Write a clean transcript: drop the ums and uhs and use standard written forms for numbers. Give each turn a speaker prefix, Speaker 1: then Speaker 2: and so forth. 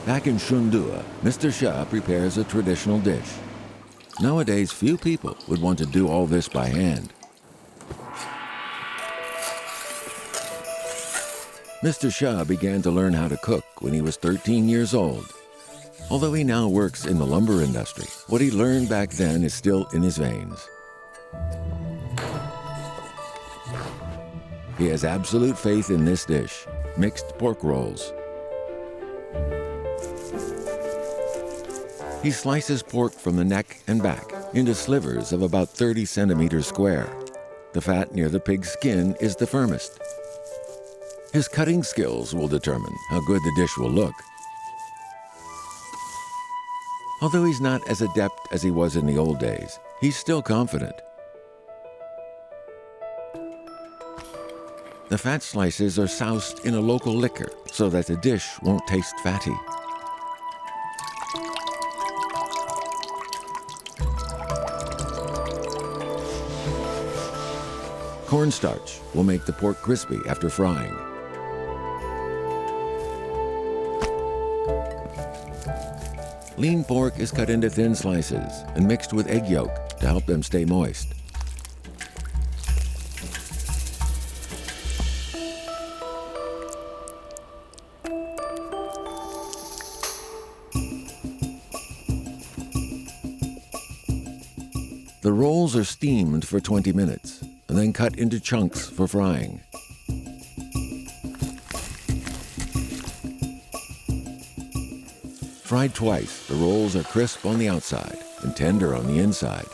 Speaker 1: Back in Shundua, Mr. Shah prepares a traditional dish. Nowadays, few people would want to do all this by hand. Mr. Shah began to learn how to cook when he was 13 years old. Although he now works in the lumber industry, what he learned back then is still in his veins. He has absolute faith in this dish, mixed pork rolls. He slices pork from the neck and back into slivers of about 30 centimeters square. The fat near the pig's skin is the firmest. His cutting skills will determine how good the dish will look. Although he's not as adept as he was in the old days, he's still confident. The fat slices are soused in a local liquor so that the dish won't taste fatty. Cornstarch will make the pork crispy after frying. Lean pork is cut into thin slices and mixed with egg yolk to help them stay moist. The rolls are steamed for 20 minutes and then cut into chunks for frying. Fried twice, the rolls are crisp on the outside and tender on the inside.